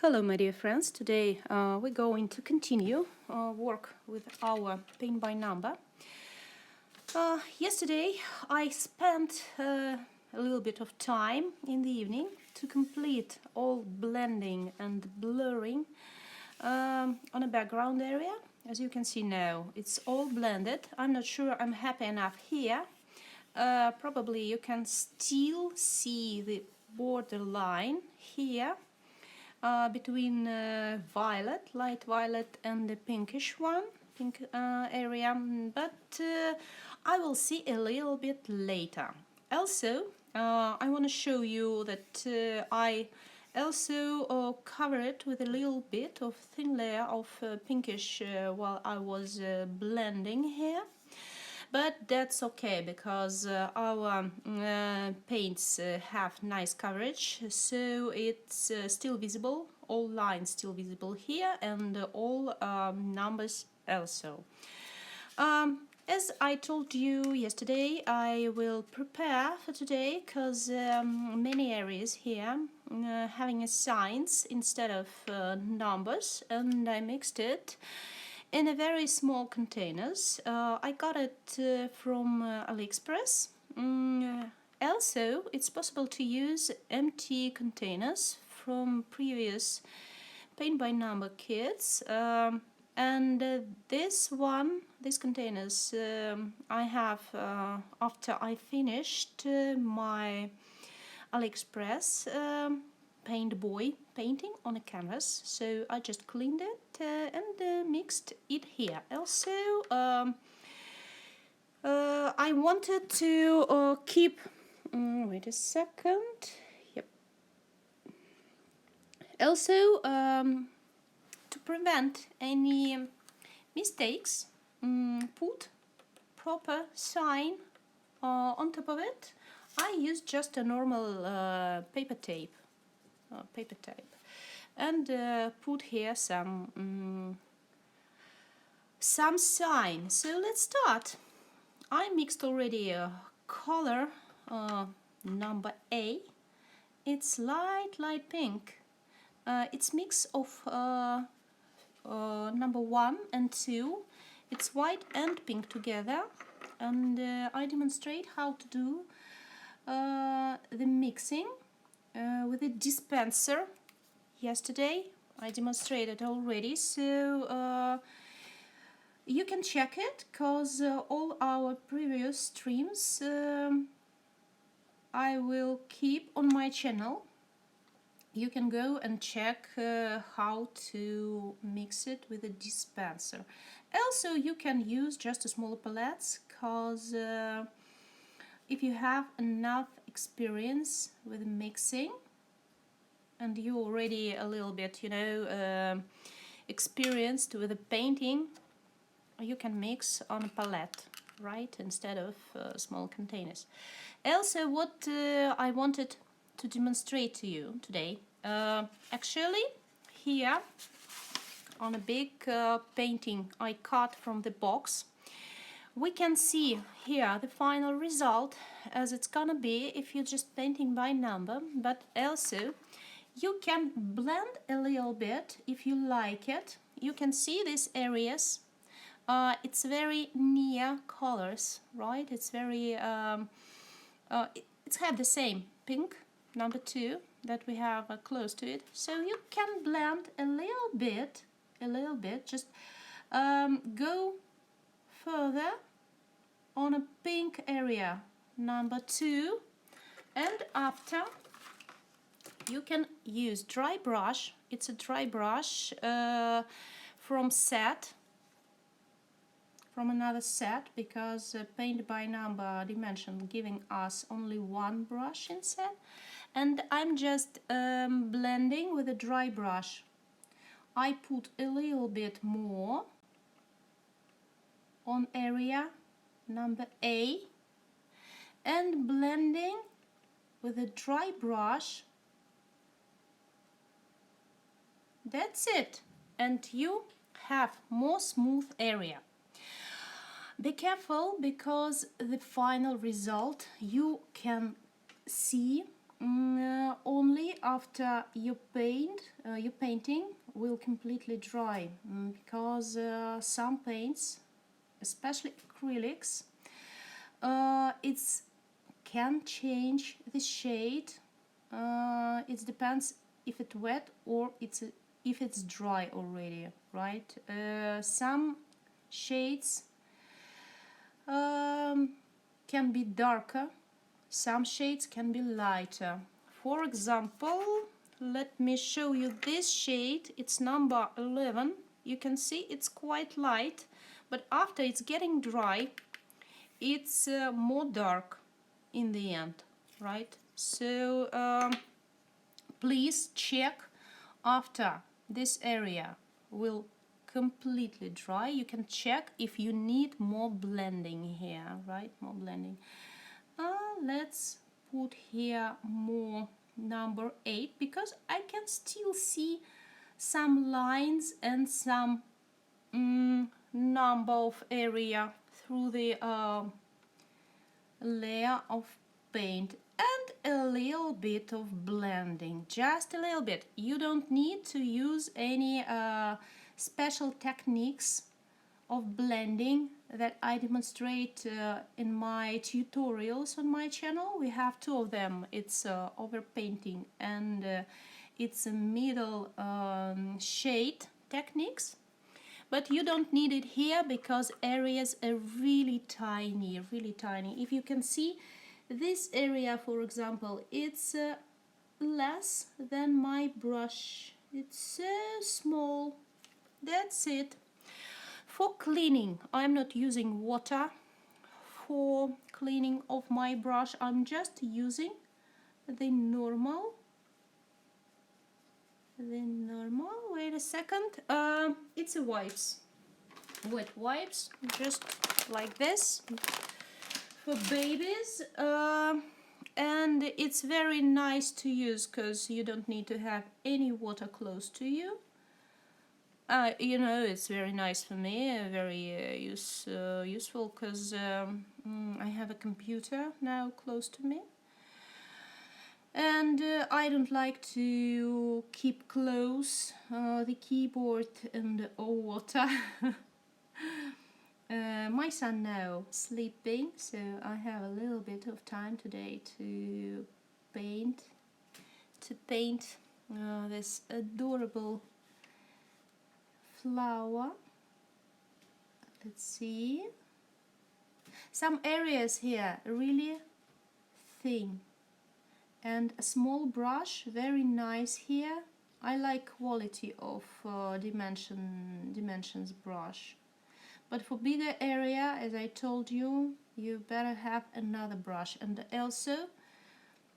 Hello my dear friends, today we're going to continue work with our paint by number. Yesterday I spent a little bit of time in the evening to complete all blending and blurring on a background area. As you can see now, it's all blended. I'm not sure I'm happy enough here. Probably you can still see the border line here. Between violet, light violet, and the pinkish one, pink area, but I will see a little bit later. Also, I want to show you that I also cover it with a little bit of thin layer of pinkish while I was blending here. But that's okay because our paints have nice coverage, so it's still visible, all lines still visible here, and all numbers also. As I told you yesterday, I will prepare for today because many areas here having a signs instead of numbers, and I mixed it in a very small containers. I got it from AliExpress. Also, it's possible to use empty containers from previous paint by number kits. These containers I have after I finished my AliExpress paint boy painting on a canvas, so I just cleaned it and mixed it here. Also, I wanted to keep. Wait a second. Yep. Also, to prevent any mistakes, put proper sign on top of it. I use just a normal paper tape. And put here some sign. So let's start. I mixed already a color number A. It's light pink. It's mix of number 1 and 2. It's white and pink together, and I demonstrate how to do the mixing with a dispenser. Yesterday I demonstrated already, so you can check it because all our previous streams I will keep on my channel. You can go and check how to mix it with a dispenser. Also, you can use just a smaller palettes because if you have enough experience with mixing and you already a little bit, experienced with the painting, you can mix on a palette, right, instead of small containers. Also, what I wanted to demonstrate to you today, actually here on a big painting I cut from the box, we can see here the final result as it's gonna be if you're just painting by number, but also you can blend a little bit if you like it. You can see these areas. It's very near colors, right? It's very it's have the same pink number 2 that we have close to it, so you can blend a little bit, just go further on a pink area number 2, and after you can use dry brush. It's a dry brush from another set, because paint by number dimension giving us only one brush in set, and I'm just blending with a dry brush. I put a little bit more on area number A and blending with a dry brush. That's it, and you have more smooth area. Be careful because the final result you can see only after your painting will completely dry, because some paints, especially acrylics, it can change the shade. It depends if it's wet or if it's dry already, right? Some shades can be darker, some shades can be lighter. For example, let me show you this shade. It's number 11. You can see it's quite light, but after it's getting dry, it's more dark in the end, right? So please check after this area will completely dry. You can check if you need more blending here, right? More blending. Let's put here more number 8, because I can still see some lines and some number of area through the layer of paint, and a little bit of blending, just a little bit. You don't need to use any special techniques of blending that I demonstrate in my tutorials on my channel. We have 2 of them. It's overpainting and it's a middle shade techniques. But you don't need it here because areas are really tiny, really tiny. If you can see this area, for example, it's less than my brush. It's so small. That's it. For cleaning, I'm not using water for cleaning of my brush. I'm just using the normal. Wait a second. It's a wipes, wet wipes, just like this for babies. And it's very nice to use because you don't need to have any water close to you. You know, it's very nice for me, very useful, because I have a computer now close to me, and I don't like to keep close the keyboard and water. My son now sleeping, so I have a little bit of time today to paint this adorable flower. Let's see. Some areas here really thin, and a small brush, very nice here. I like quality of dimensions brush. But for bigger area, as I told you, you better have another brush. And also,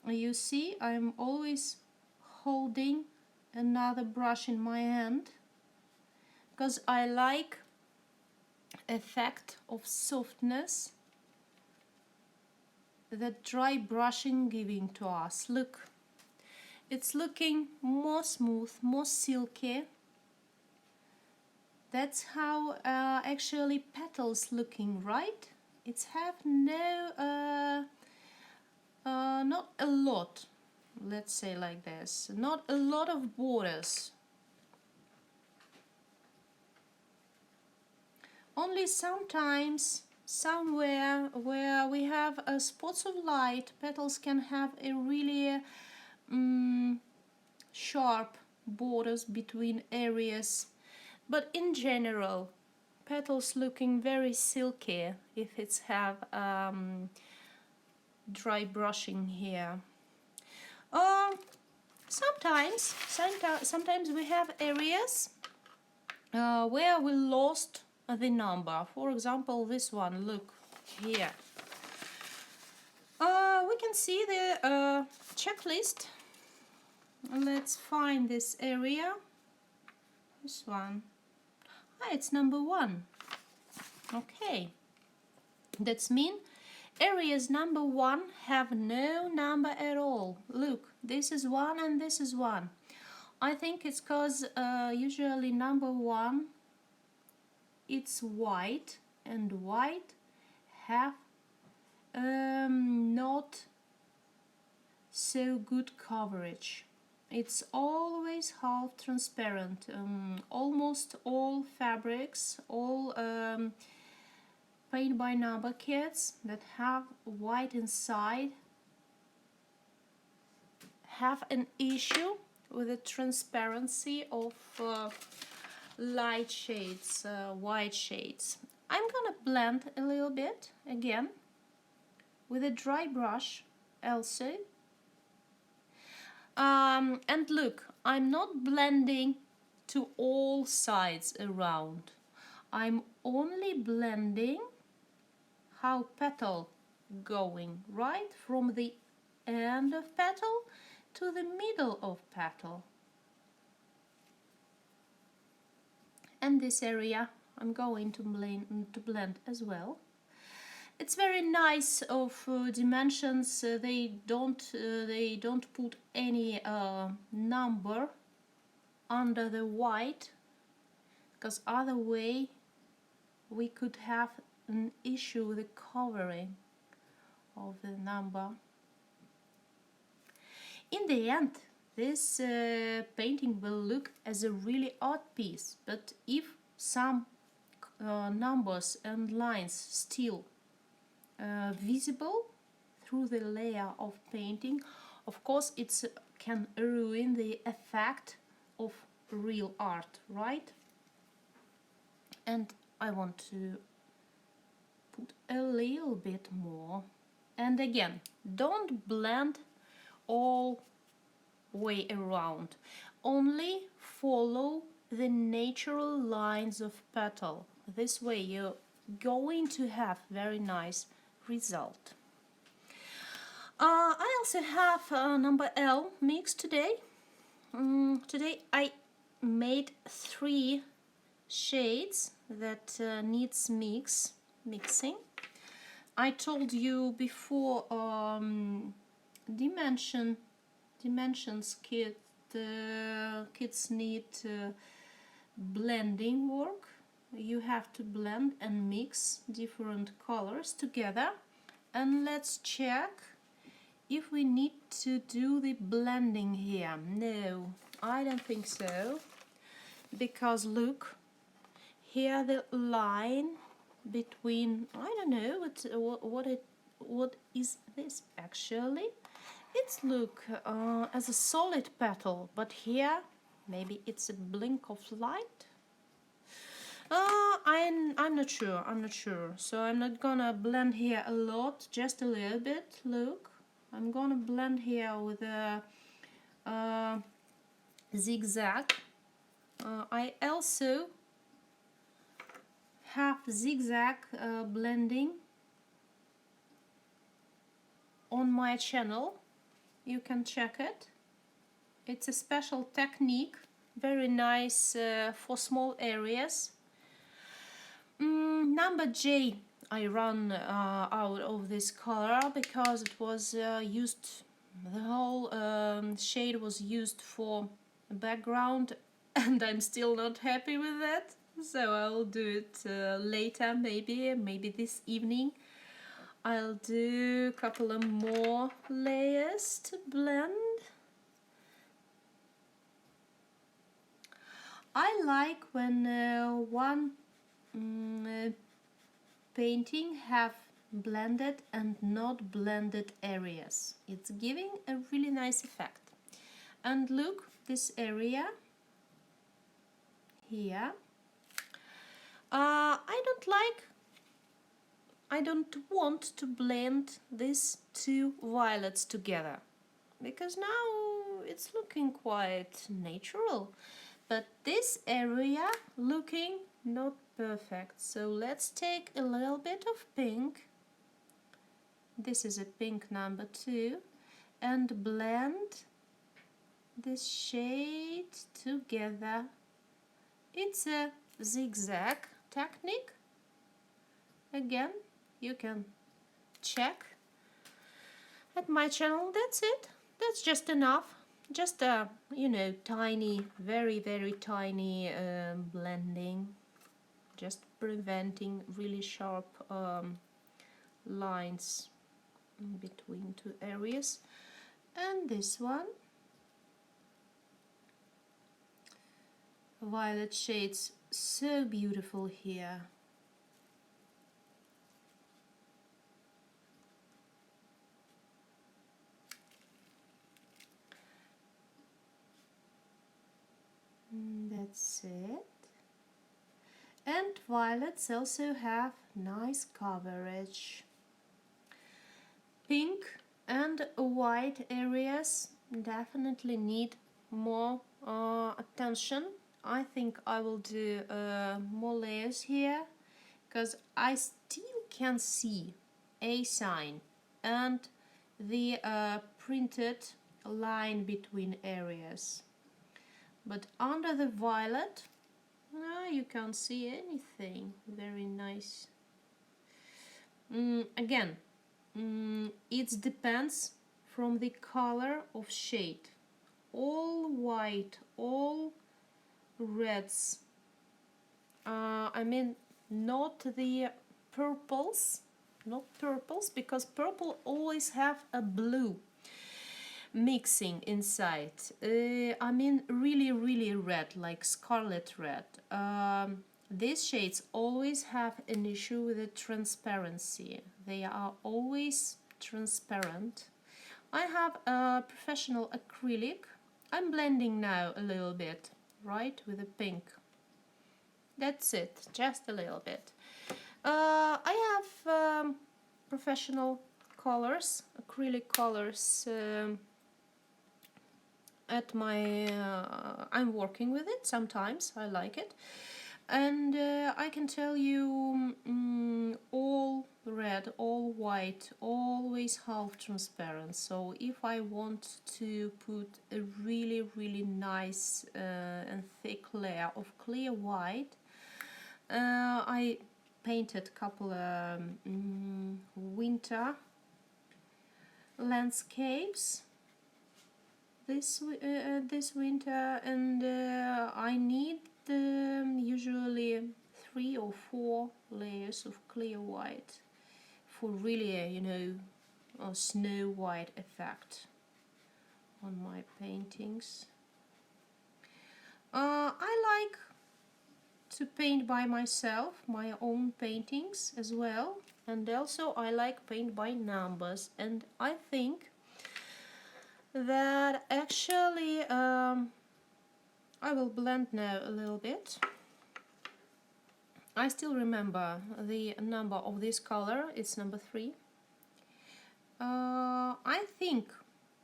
you see, I'm always holding another brush in my hand, because I like effect of softness that dry brushing giving to us. Look, it's looking more smooth, more silky. That's how actually petals looking, right? It's have no not a lot, let's say like this, not a lot of borders. Only sometimes, somewhere where we have spots of light, petals can have a really sharp borders between areas. But in general, petals looking very silky if it's have dry brushing here. Sometimes we have areas where we lost the number. For example, this one, look here. We can see the checklist. Let's find this area. This one. It's number 1. Okay. That's mean areas number 1 have no number at all. Look, this is 1 and this is 1. I think it's because usually number 1 it's white, and white have not so good coverage. It's always half transparent. Almost all fabrics, all paint by number kits that have white inside have an issue with the transparency of light shades, white shades. I'm gonna blend a little bit again with a dry brush also. And look, I'm not blending to all sides around. I'm only blending how petal going, right from the end of petal to the middle of petal. And this area I'm going to blend as well. It's very nice of dimensions. They don't put any number under the white, because other way we could have an issue with the covering of the number. In the end, this painting will look as a really art piece, but if some numbers and lines still visible through the layer of painting, of course it can ruin the effect of real art, right? And I want to put a little bit more. And again, don't blend all way around, only follow the natural lines of petal. This way you're going to have very nice result. I also have number L mix today. Today I made 3 shades that needs mixing. I told you before dimensions kids need blending work. You have to blend and mix different colors together, and let's check if we need to do the blending here. No, I don't think so, because look here, the line between, I don't know what is this actually. It's look as a solid petal, but here maybe it's a blink of light. I'm not sure, so I'm not gonna blend here a lot, just a little bit. Look, I'm gonna blend here with a zigzag. I also have zigzag blending on my channel. You can check it. It's a special technique, very nice for small areas. Number J, I run out of this color because it was used, the whole shade was used for background, and I'm still not happy with that, so I'll do it later, maybe this evening. I'll do a couple of more layers to blend. I like when one painting have blended and not blended areas. It's giving a really nice effect. And look, this area here, I don't want to blend these 2 violets together, because now it's looking quite natural, but this area looking not perfect. So let's take a little bit of pink, this is a pink number 2, and blend this shade together. It's a zigzag technique. Again, you can check at my channel. That's it. That's just enough. Just a, tiny, very tiny blending, just preventing really sharp lines between 2 areas. And this one. Violet shades, so beautiful here. That's it. And violets also have nice coverage. Pink and white areas definitely need more attention. I think I will do more layers here because I still can see a sign and the printed line between areas. But under the violet, you can't see anything. Very nice. Again, it depends from the color of shade. All white, all reds. I mean, not the purples, because purple always have a blue mixing inside. I mean really red, like scarlet red. These shades always have an issue with the transparency. They are always transparent. I have a professional acrylic. I'm blending now a little bit, right, with the pink. That's it, just a little bit. I have professional colors, acrylic colors at my I'm working with it sometimes. I like it, and I can tell you all red, all white, always half transparent. So if I want to put a really nice and thick layer of clear white, I painted a couple of winter landscapes this winter, and I need usually 3 or 4 layers of clear white for really, you know, a snow white effect on my paintings. I like to paint by myself, my own paintings as well, and also I like paint by numbers, and I think that actually I will blend now a little bit. I still remember the number of this color, it's number 3. I think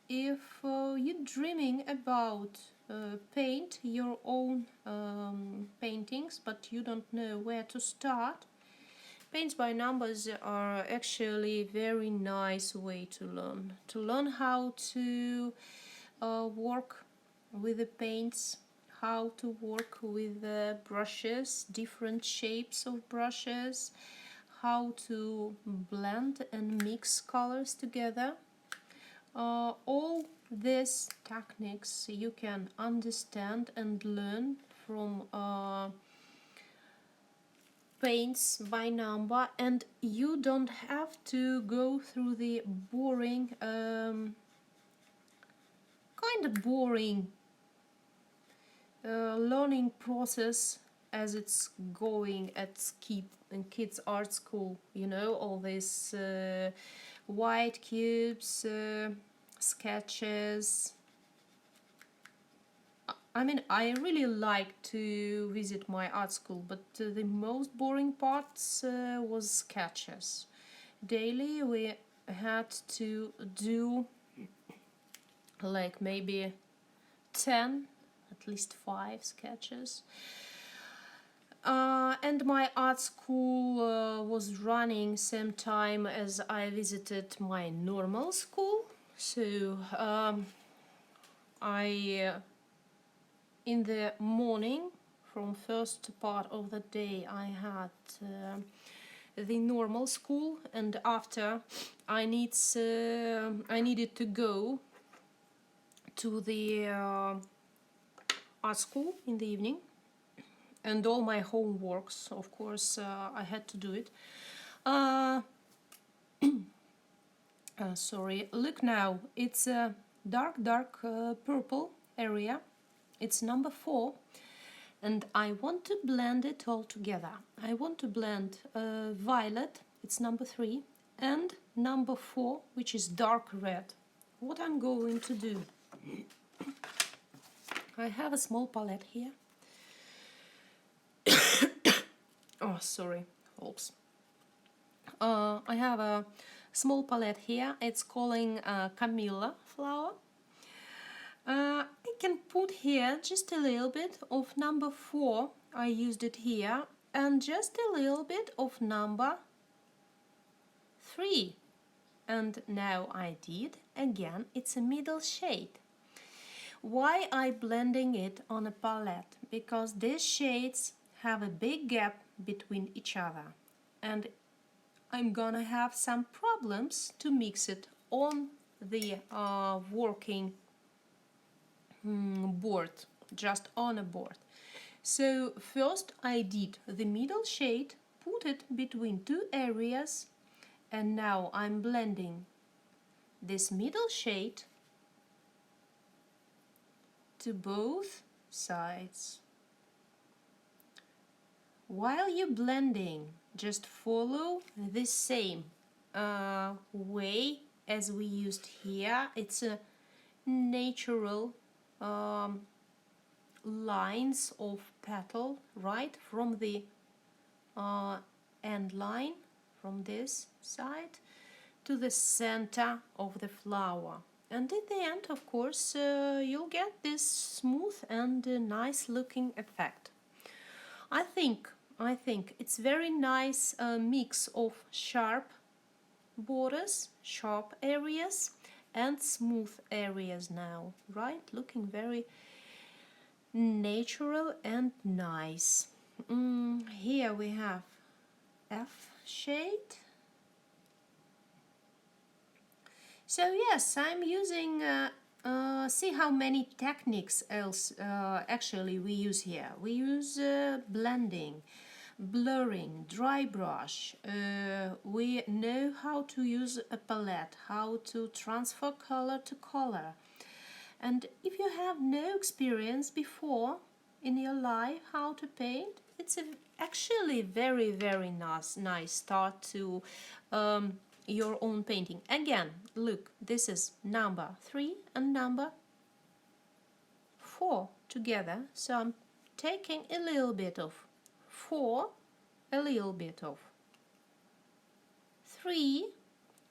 if you're dreaming about paint your own paintings but you don't know where to start, paints by numbers are actually a very nice way to learn how to work with the paints, how to work with the brushes, different shapes of brushes, how to blend and mix colors together. All these techniques you can understand and learn from paints by number, and you don't have to go through the boring kind of boring learning process as it's going at kids art school, you know, all these white cubes, sketches. I mean, I really like to visit my art school, but the most boring parts was sketches. Daily we had to do like maybe 10, at least 5 sketches. And my art school was running same time as I visited my normal school, so in the morning, from first part of the day, I had the normal school, and after I needed to go to the art school in the evening, and all my homeworks, of course, I had to do it. Sorry, look now, it's dark purple area. It's number 4, and I want to blend it all together. I want to blend violet, it's number 3, and number 4, which is dark red. What I'm going to do, I have a small palette here. Oh, sorry, folks. I have a small palette here. It's calling Camilla flower. I can put here just a little bit of number 4. I used it here, and just a little bit of number 3. And now I did again. It's a middle shade. Why I blending it on a palette? Because these shades have a big gap between each other, and I'm gonna have some problems to mix it on the working board, just on a board. So first I did the middle shade, put it between 2 areas, and now I'm blending this middle shade to both sides. While you're blending, just follow the same way as we used here. It's a natural lines of petal, right from the end line, from this side to the center of the flower. And at the end, of course, you'll get this smooth and nice looking effect. I think it's very nice mix of sharp borders, sharp areas, and smooth areas now, right? Looking very natural and nice. Here we have F shade. So yes, I'm using see how many techniques else actually we use here. We use blending, blurring, dry brush. We know how to use a palette, how to transfer color to color. And if you have no experience before in your life how to paint, it's actually very nice start to your own painting. Again, look, this is number 3 and number 4 together. So I'm taking a little bit of 4, a little bit of 3.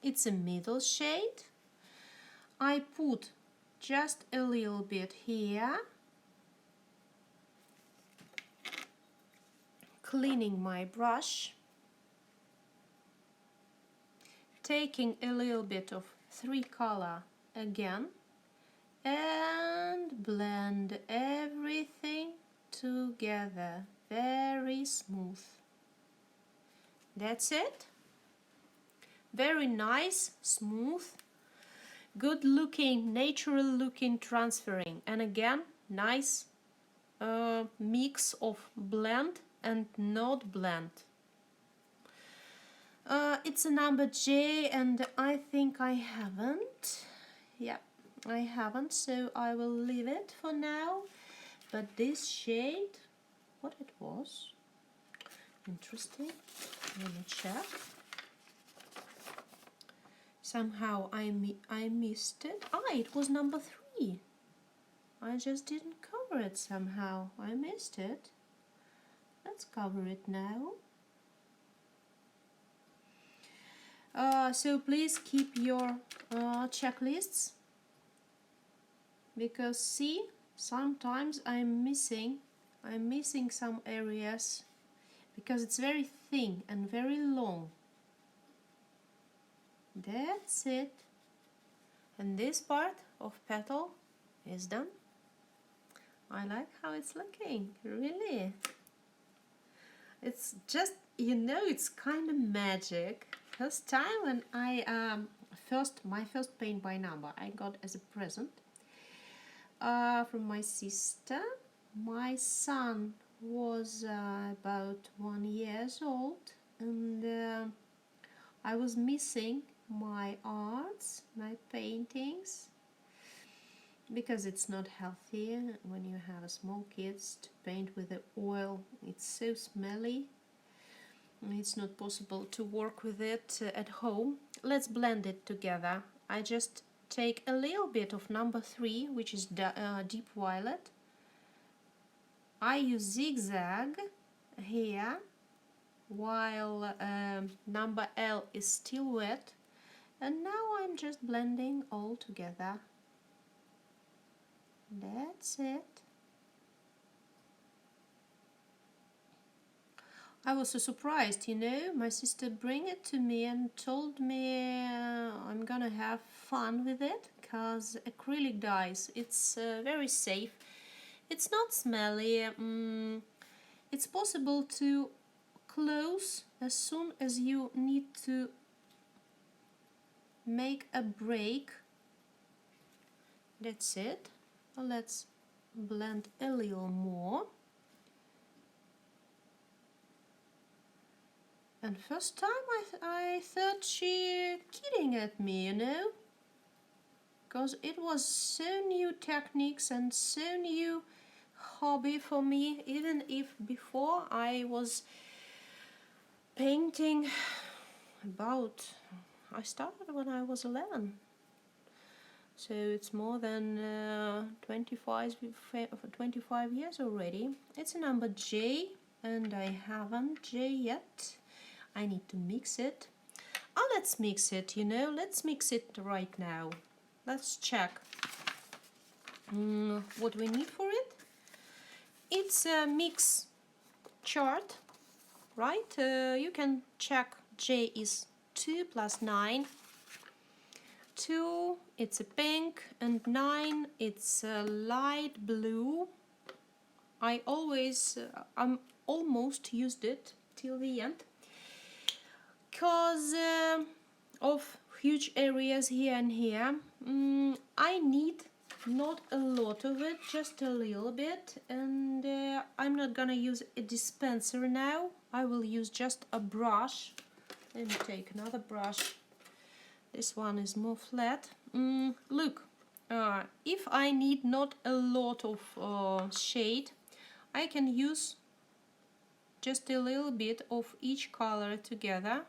It's a middle shade. I put just a little bit here, cleaning my brush, taking a little bit of 3 color again, and blend everything together very smooth. That's it. Very nice, smooth, good looking, natural looking transferring, and again nice mix of blend and not blend. It's a number J, and I think I haven't. Yeah, I haven't, so I will leave it for now. But this shade, what it was? Interesting. Let me check. Somehow I missed it. It was number 3. I just didn't cover it somehow. I missed it. Let's cover it now. So please keep your checklists, because see, sometimes I'm missing some areas because it's very thin and very long. That's it. And this part of petal is done. I like how it's looking, really. It's just, you know, it's kind of magic. First time when I my first paint by number I got as a present from my sister. My son was about 1 year old, and I was missing my arts, my paintings, because it's not healthy when you have small kids to paint with the oil. It's so smelly. It's not possible to work with it at home. Let's blend it together. I just take a little bit of number 3, which is deep violet. I use zigzag here while number L is still wet, and now I'm just blending all together. That's it. I was so surprised, you know. My sister bring it to me and told me I'm gonna have fun with it, because acrylic dyes, it's very safe. It's not smelly. It's possible to close as soon as you need to make a break. That's it. Let's blend a little more. And first time I thought she kidding at me, you know, because it was so new techniques and so new hobby for me, even if before I was painting I started when I was 11, so it's more than 25 years already. It's a number J and I haven't J yet. I need to mix it. Let's mix it, you know, let's mix it right now. Let's check what we need for it. It's a mix chart, right? You can check J is 2 plus 9. 2, it's a pink, and 9, it's a light blue. I'm almost used it till the end, because of huge areas here and here. I need not a lot of it, just a little bit, and I'm not gonna use a dispenser now. I will use just a brush. Let me take another brush. This one is more flat. Look, if I need not a lot of shade, I can use just a little bit of each color together.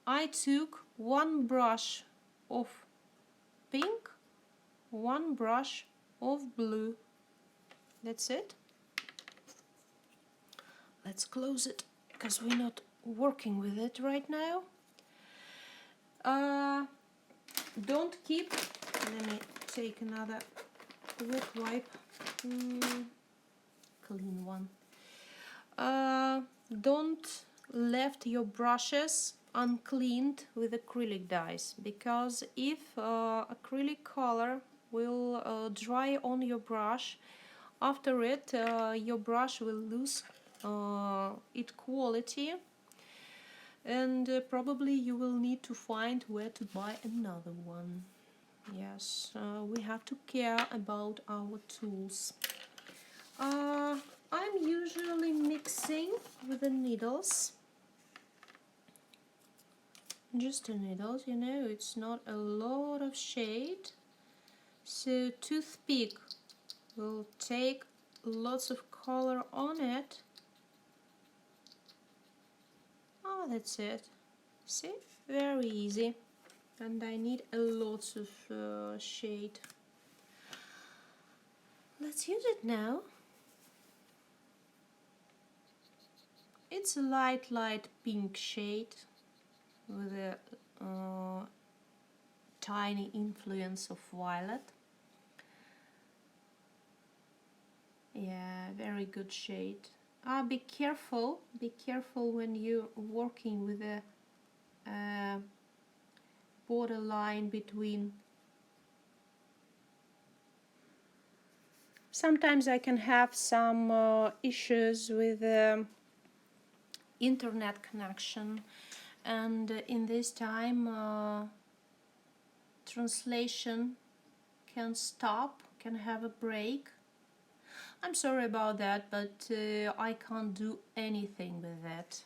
I took one brush of pink, one brush of blue. That's it. Let's close it, because we're not working with it right now. Don't keep, let me take another wet wipe, clean one. Don't left your brushes uncleaned with acrylic dyes, because if acrylic color will dry on your brush, after it your brush will lose its quality, and probably you will need to find where to buy another one. Yes, we have to care about our tools. I'm usually mixing with the needles, just the needles, you know, it's not a lot of shade, so toothpick will take lots of color on it. That's it. See, very easy, and I need a lot of shade. Let's use it now. It's a light pink shade with a tiny influence of violet. Yeah, very good shade. Be careful when you're working with a borderline between. Sometimes I can have some issues with internet connection, and in this time translation can stop, can have a break. I'm sorry about that, but I can't do anything with that.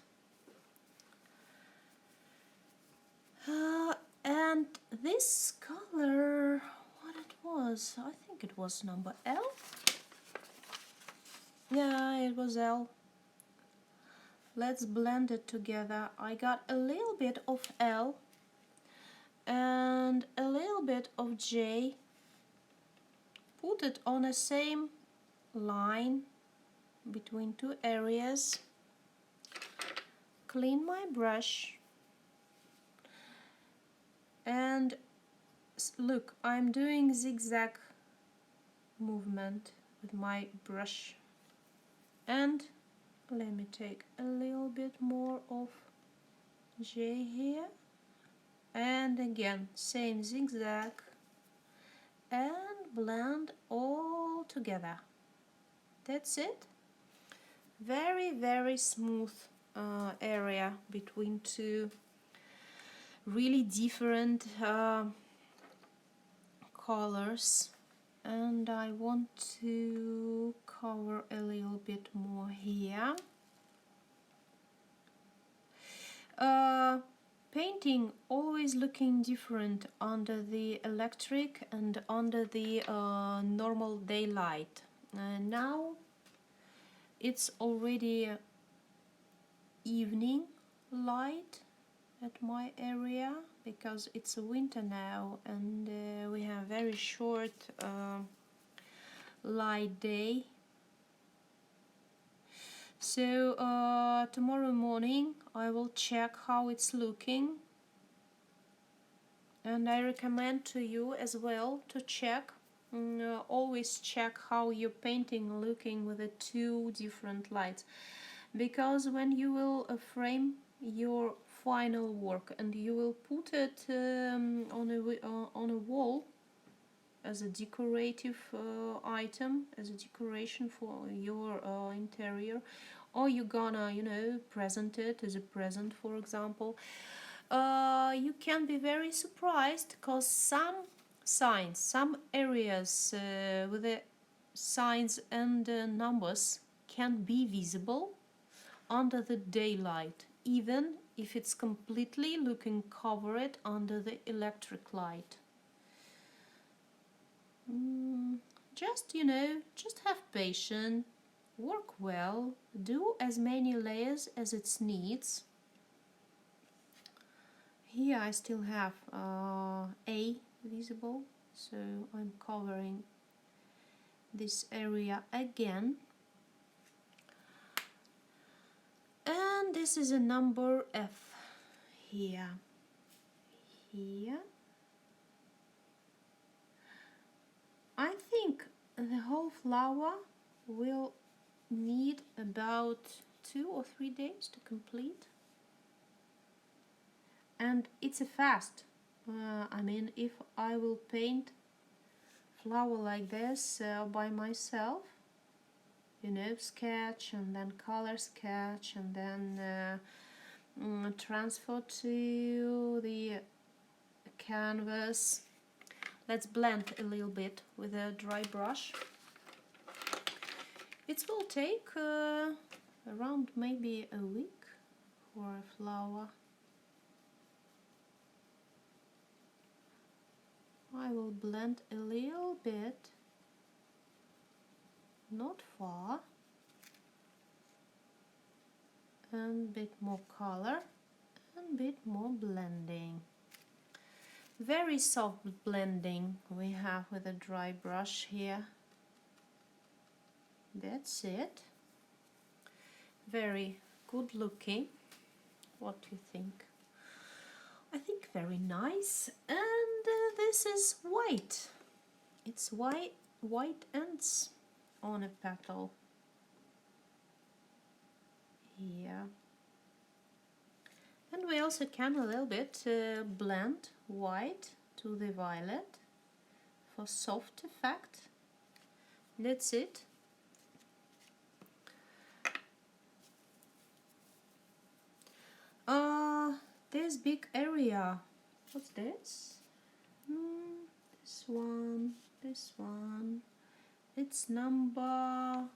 And this color, what it was, I think it was number L. Yeah, it was L. Let's blend it together. I got a little bit of L and a little bit of J. Put it on the same line between two areas. Clean my brush. And look, I'm doing zigzag movement with my brush. And let me take a little bit more of J here. And again, same zigzag. And blend all together. That's it. Very, very smooth area between two really different colors, and I want to cover a little bit more here. Painting always looking different under the electric and under the normal daylight. Now it's already evening light at my area because it's a winter now, and we have very short light day. So tomorrow morning I will check how it's looking, and I recommend to you as well to check. Always check how your painting looking with the two different lights, because when you will frame your final work and you will put it on a wall as a decorative item, as a decoration for your interior, or you're gonna, you know, present it as a present, for example, you can be very surprised because some signs, some areas with the signs and numbers can be visible under the daylight, even if it's completely looking covered under the electric light. Just, you know, just have patience, work well, do as many layers as it needs. Here I still have A visible, so I'm covering this area again. And this is a number F here. I think the whole flower will need about 2 or 3 days to complete. And it's a fast. I mean, if I will paint flower like this by myself, you know, sketch and then color sketch and then transfer to the canvas. Let's blend a little bit with a dry brush. It will take around maybe a week for a flower. I will blend a little bit, not far, and a bit more color and a bit more blending. Very soft blending we have with a dry brush here. That's it. Very good looking. What do you think? I think very nice. And this is white. It's white ends on a petal here. And we also can a little bit blend white to the violet for soft effect. That's it. This big area, what's this? This one, it's number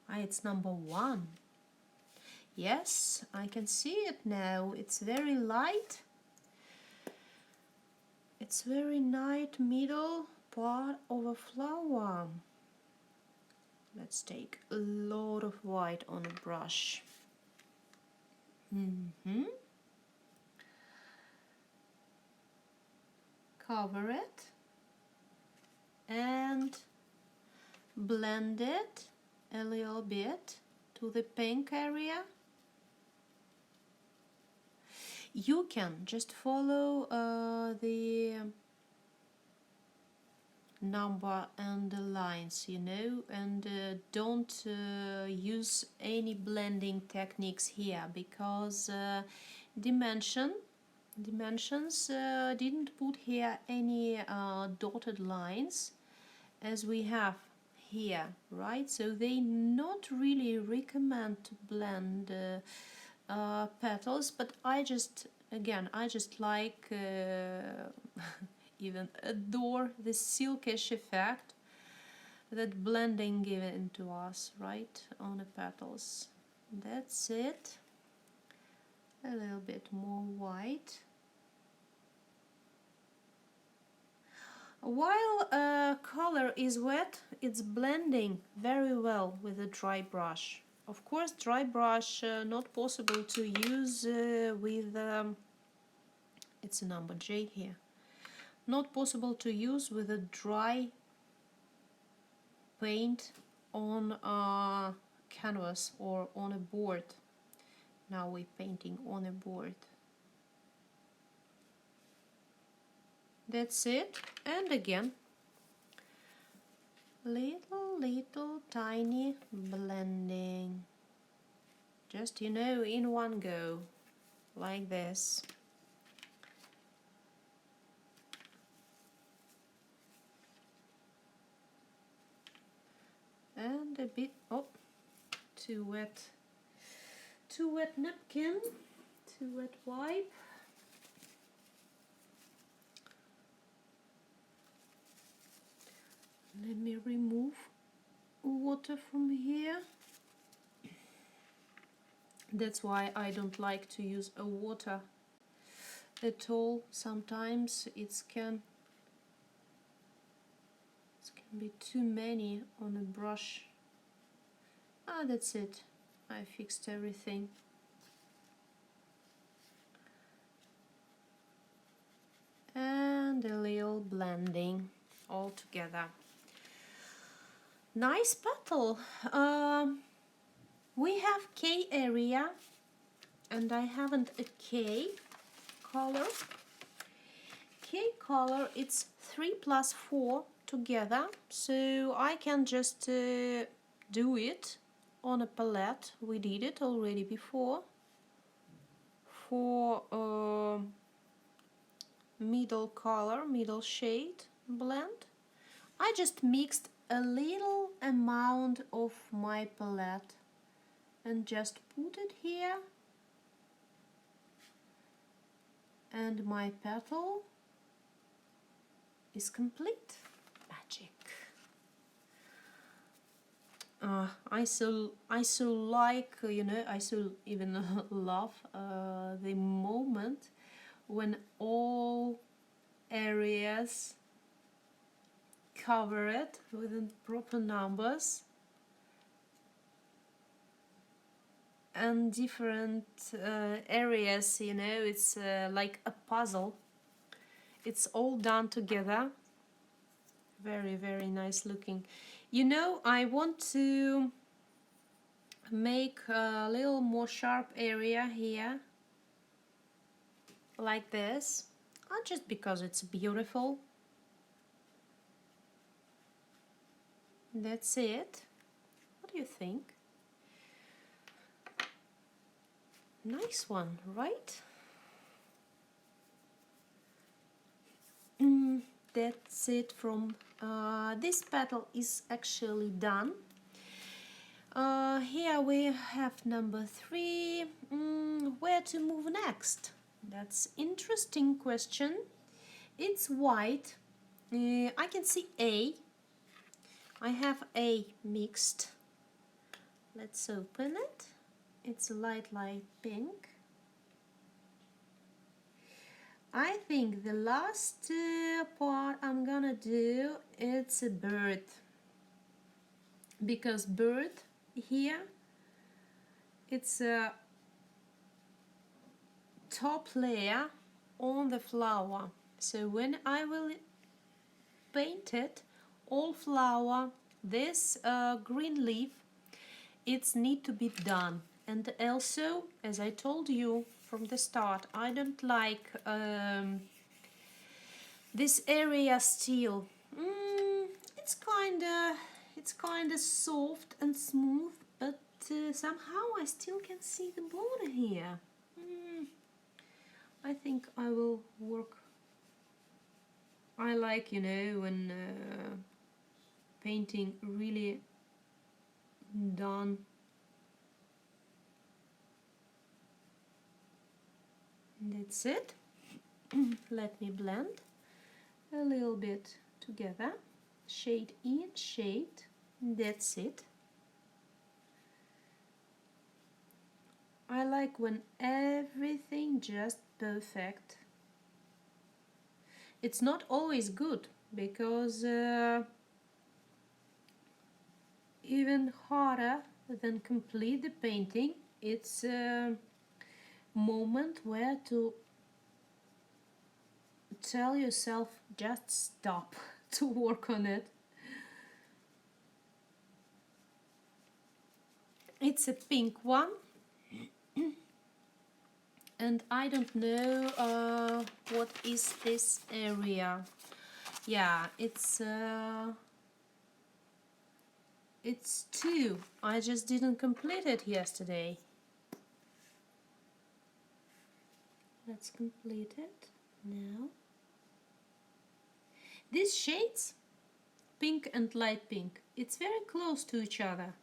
it's number 1. Yes, I can see it now. It's very light It's very nice middle part of a flower. Let's take a lot of white on a brush. Cover it and blend it a little bit to the pink area. You can just follow the number and the lines, you know, and don't use any blending techniques here, because dimensions didn't put here any dotted lines as we have here, right? So they not really recommend to blend petals, but I just like even adore the silkish effect that blending given to us, right, on the petals. That's it. A little bit more white. While color is wet, it's blending very well with a dry brush. Of course, dry brush not possible to use with it's a number J here. Not possible to use with a dry paint on a canvas or on a board. Now we're painting on a board. That's it. And again, little tiny blending. Just, you know, in one go, like this. And a bit, oh, too wet napkin, too wet wipe. Let me remove water from here. That's why I don't like to use a water at all. Sometimes it can be too many on a brush. That's it. I fixed everything. And a little blending all together. Nice petal. We have K area, and I haven't a K color. K color, it's 3 plus 4 together, so I can just do it on a palette. We did it already before for middle color, middle shade blend. I just mixed a little amount of my palette and just put it here, and my petal is complete. Magic. I so like, you know, I so even love the moment when all areas cover it with the proper numbers and different areas, you know, it's like a puzzle. It's all done together. Very, very nice looking. You know, I want to make a little more sharp area here, like this, just because it's beautiful. That's it. What do you think? Nice one, right? That's it from this petal is actually done. Here we have number 3. Where to move next? That's interesting question. It's white. I can see A. I have A mixed. Let's open it. It's a light pink. I think the last part I'm gonna do, it's a bird, because bird here, it's a top layer on the flower. So when I will paint it, all flower, this green leaf, it's need to be done. And also, as I told you from the start, I don't like this area still. It's kinda soft and smooth, but somehow I still can see the border here. I think I will work. I like, you know, when painting really done. That's it. Let me blend a little bit together, shade in, shade. That's it. I like when everything just perfect. It's not always good, because even harder than complete the painting, it's a moment where to tell yourself just stop to work on it. It's a pink one. And I don't know what is this area. Yeah, it's 2. I just didn't complete it yesterday. Let's complete it now. These shades, pink and light pink, it's very close to each other.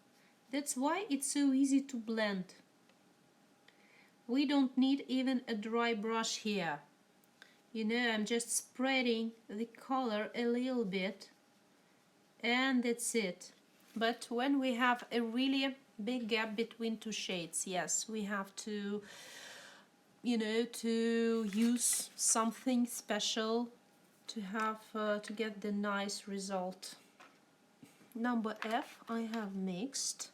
That's why it's so easy to blend. We don't need even a dry brush here. You know, I'm just spreading the color a little bit, and that's it. But when we have a really big gap between two shades, yes, we have to, you know, to use something special to have to get the nice result. Number F I have mixed.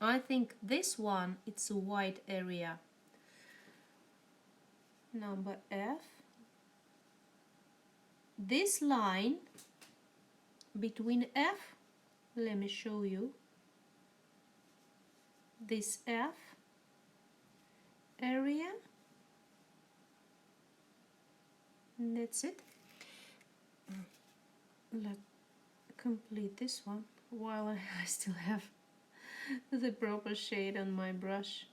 I think this one, it's a white area. Number F. This line between F, let me show you. This F area. And that's it. Let's complete this one while I still have the proper shade on my brush.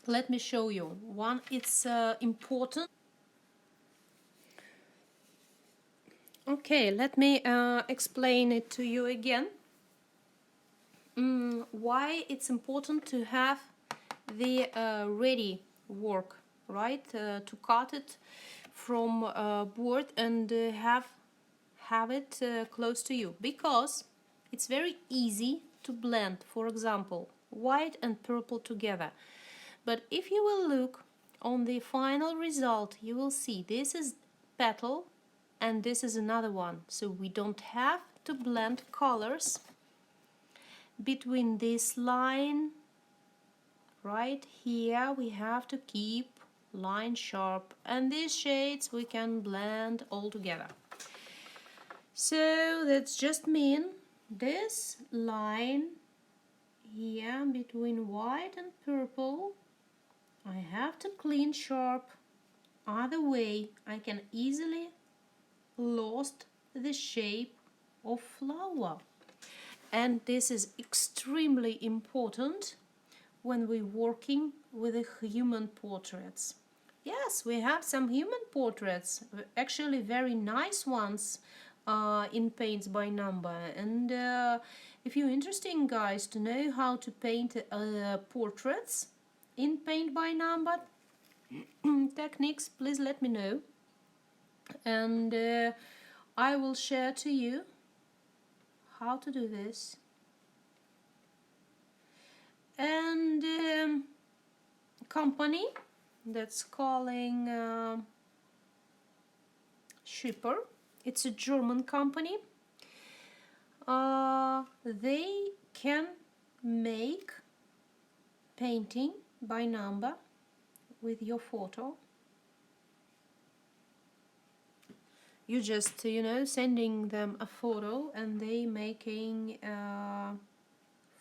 Let me show you one. It's important. Okay, let me explain it to you again. Why it's important to have the ready work, right? To cut it from board and have it close to you, because it's very easy to blend, for example, white and purple together. But if you will look on the final result, you will see this is petal and this is another one. So we don't have to blend colors between this line. Right here we have to keep line sharp, and these shades we can blend all together. So that's just mean this line here between white and purple I have to clean sharp, other way I can easily lost the shape of flower. And this is extremely important when we're working with the human portraits. Yes, we have some human portraits, actually very nice ones in Paints by Number. And if you're interested, guys, to know how to paint portraits in Paint by Number techniques, please let me know. And I will share to you how to do this. and company that's calling Schipper. It's a German company. They can make painting by number with your photo. You just, sending them a photo and they making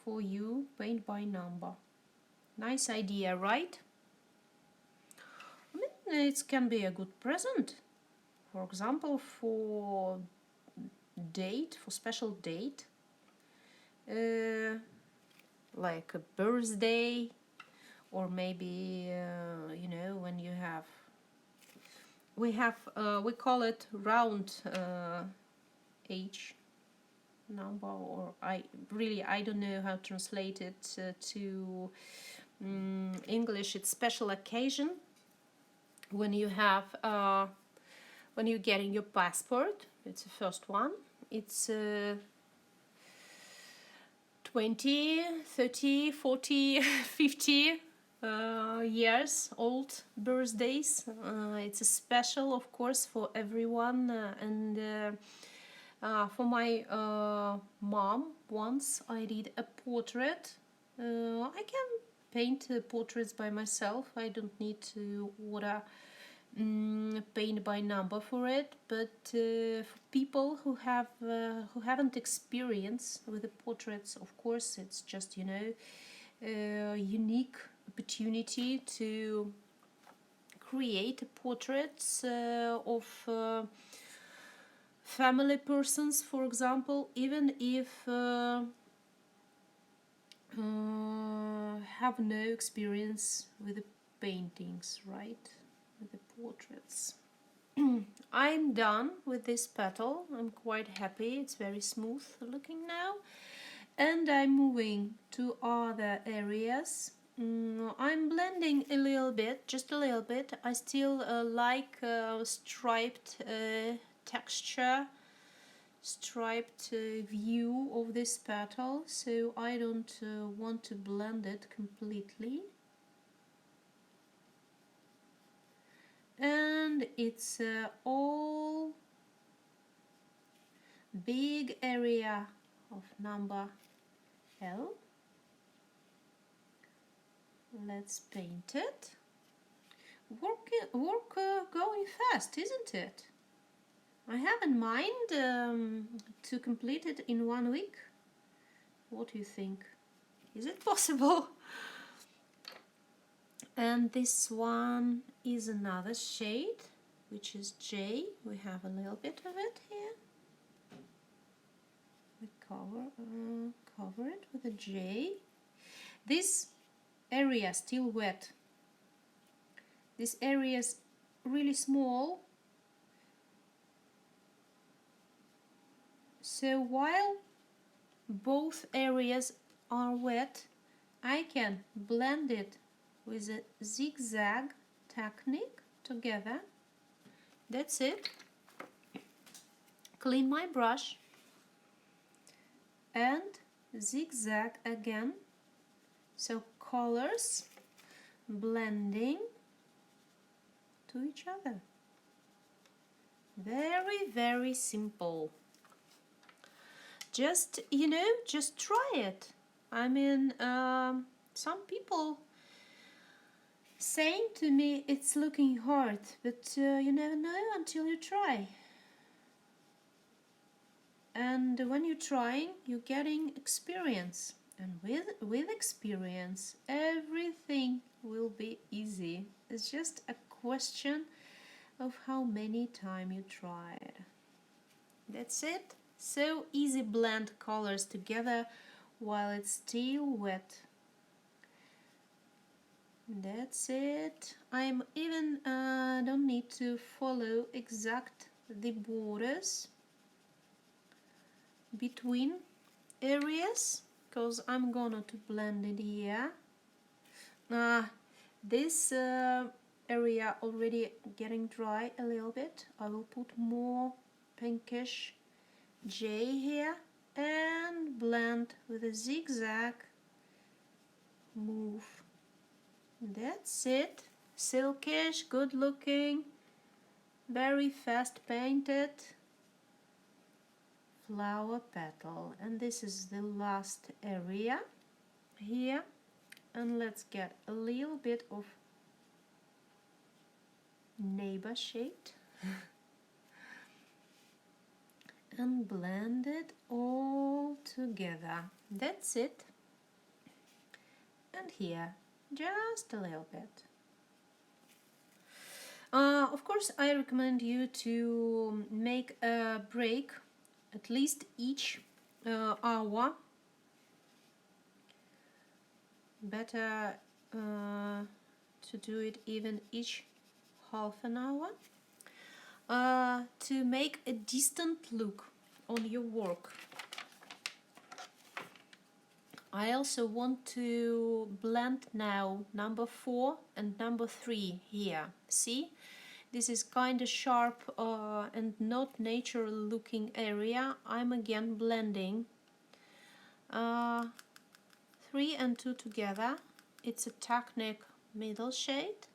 for you paint by number. Nice idea, right? I mean, it can be a good present. For example, for special date, like a birthday, or maybe when you have, we call it round age number, or I don't know how to translate it to English. It's special occasion when you have when you're getting your passport. It's the first one. It's 20, 30, 40, 50 years old birthdays. It's a special, of course, for everyone, and for my mom, once I did a portrait. I can paint portraits by myself. I don't need to order paint by number for it, but for people who haven't experience with the portraits, of course, it's just a unique opportunity to create portraits of family persons, for example, even if have no experience with the paintings, right? With the portraits. I'm done with this petal. I'm quite happy. It's very smooth looking now, and I'm moving to other areas. I'm blending a little bit, just a little bit. I still like striped texture, striped view of this petal, so I don't want to blend it completely. And it's all big area of number L. Let's paint it. Work going fast, isn't it? I have in mind to complete it in 1 week. What do you think? Is it possible? And this one is another shade, which is J. We have a little bit of it here. We cover it with a J. This area still wet. This area is really small. So while both areas are wet, I can blend it with a zigzag technique together. That's it. Clean my brush and zigzag again. So colors blending to each other. Very, very simple. Just, just try it. I mean, some people saying to me it's looking hard, but you never know until you try. And when you're trying, you're getting experience. And with experience, everything will be easy. It's just a question of how many times you tried. That's it. So easy blend colors together while it's still wet. That's it. I'm even don't need to follow exact the borders between areas, because I'm gonna to blend it here. This area already getting dry a little bit. I will put more pinkish J here and blend with a zigzag move. That's it. Silkish, good looking, very fast painted flower petal. And this is the last area here. And let's get a little bit of neighbor shade and blend it all together. That's it. And here, just a little bit. Of course, I recommend you to make a break at least each hour. Better to do it even each half an hour to make a distant look on your work. I also want to blend now number 4 and number 3 here. See, this is kind of sharp and not natural looking area. I'm again blending 3 and 2 together. It's a technique middle shade.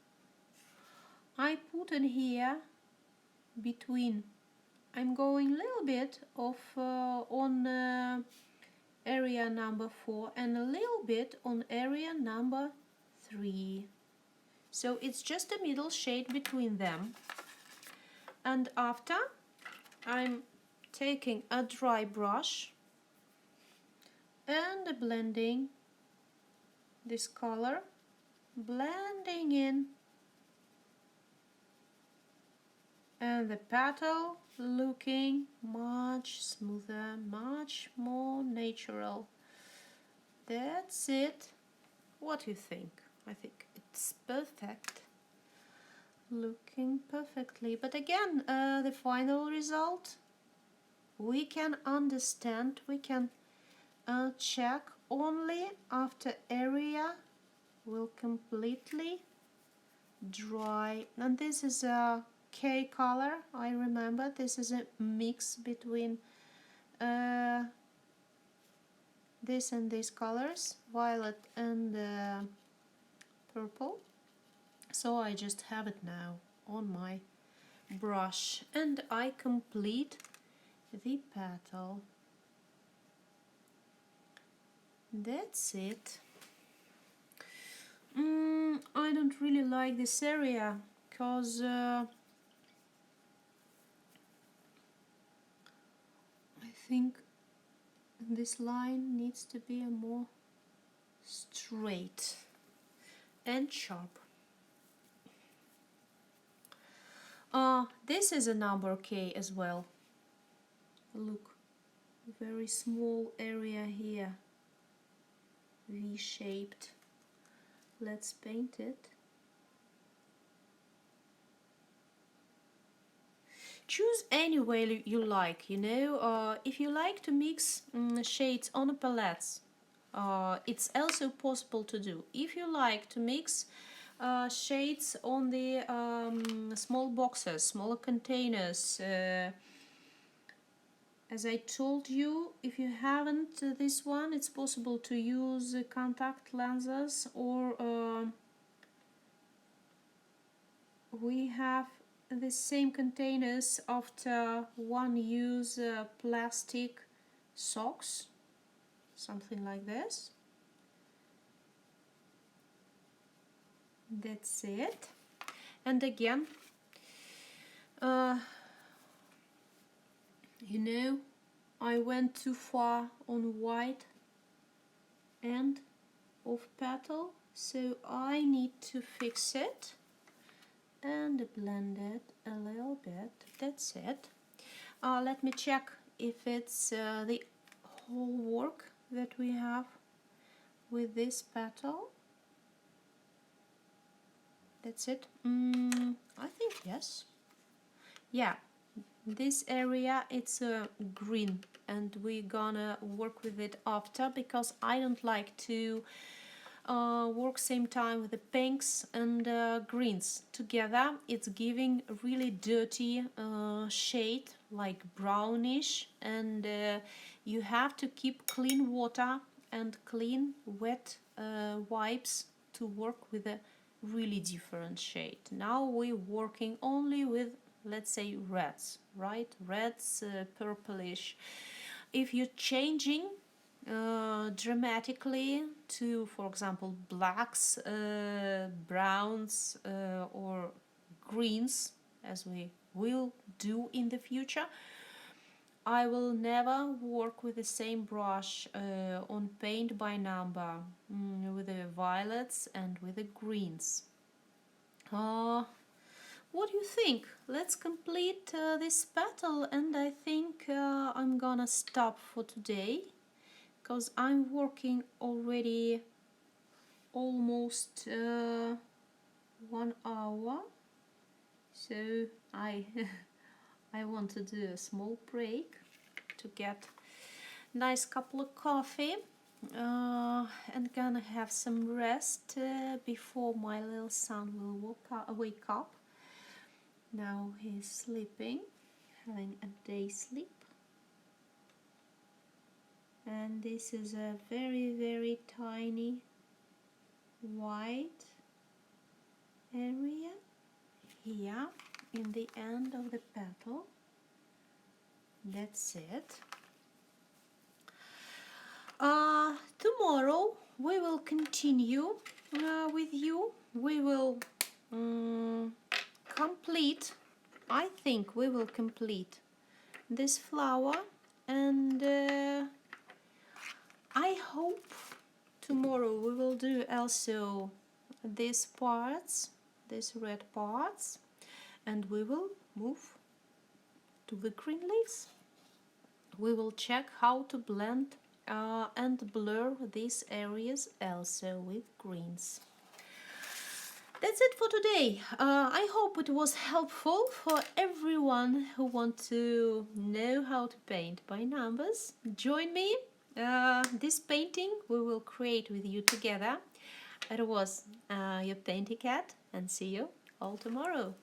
I put in here between. I'm going a little bit of on area number 4 and a little bit on area number 3. So it's just a middle shade between them. And after, I'm taking a dry brush and blending this color, blending in, and the petal looking much smoother, much more natural. That's it. What do you think? I think it's perfect, looking perfectly. But again, the final result we can understand, we can check only after area will completely dry. And this is a K color. I remember this is a mix between this and these colors, violet and purple. So I just have it now on my brush and I complete the petal. That's it. I don't really like this area because I think this line needs to be a more straight and sharp. This is a number K as well. Look, very small area here, V-shaped. Let's paint it. Choose any way you like, you know. If you like to mix shades on a palette, it's also possible to do. If you like to mix shades on the small boxes, smaller containers, as I told you, if you haven't this one, it's possible to use contact lenses, or we have the same containers after one use plastic socks, something like this. That's it. And again, you know, I went too far on white end of petal, so I need to fix it and blend it a little bit. That's it. Let me check if it's the whole work that we have with this petal. That's it. I think yes. Yeah, this area it's green, and we're gonna work with it after, because I don't like to work same time with the pinks and greens together. It's giving a really dirty shade, like brownish, and you have to keep clean water and clean wet wipes to work with a really different shade. Now we're working only with, let's say, reds, right? Reds, purplish. If you're changing dramatically to, for example, blacks, browns, or greens, as we will do in the future, I will never work with the same brush on paint by number, with the violets and with the greens. What do you think? Let's complete this petal, and I think I'm gonna stop for today, because I'm working already almost 1 hour, so I want to do a small break to get nice cup of coffee and gonna have some rest before my little son will wake up. Now he's sleeping, having a day sleep. And this is a very, very tiny white area here in the end of the petal. That's it. Tomorrow we will continue with you. We will complete, I think we will complete this flower, and I hope tomorrow we will do also these parts, these red parts, and we will move to the green leaves. We will check how to blend and blur these areas also with greens. That's it for today. I hope it was helpful for everyone who wants to know how to paint by numbers. Join me. This painting we will create with you together. It was your PaintyKat, and see you all tomorrow.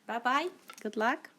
Bye bye. Good luck.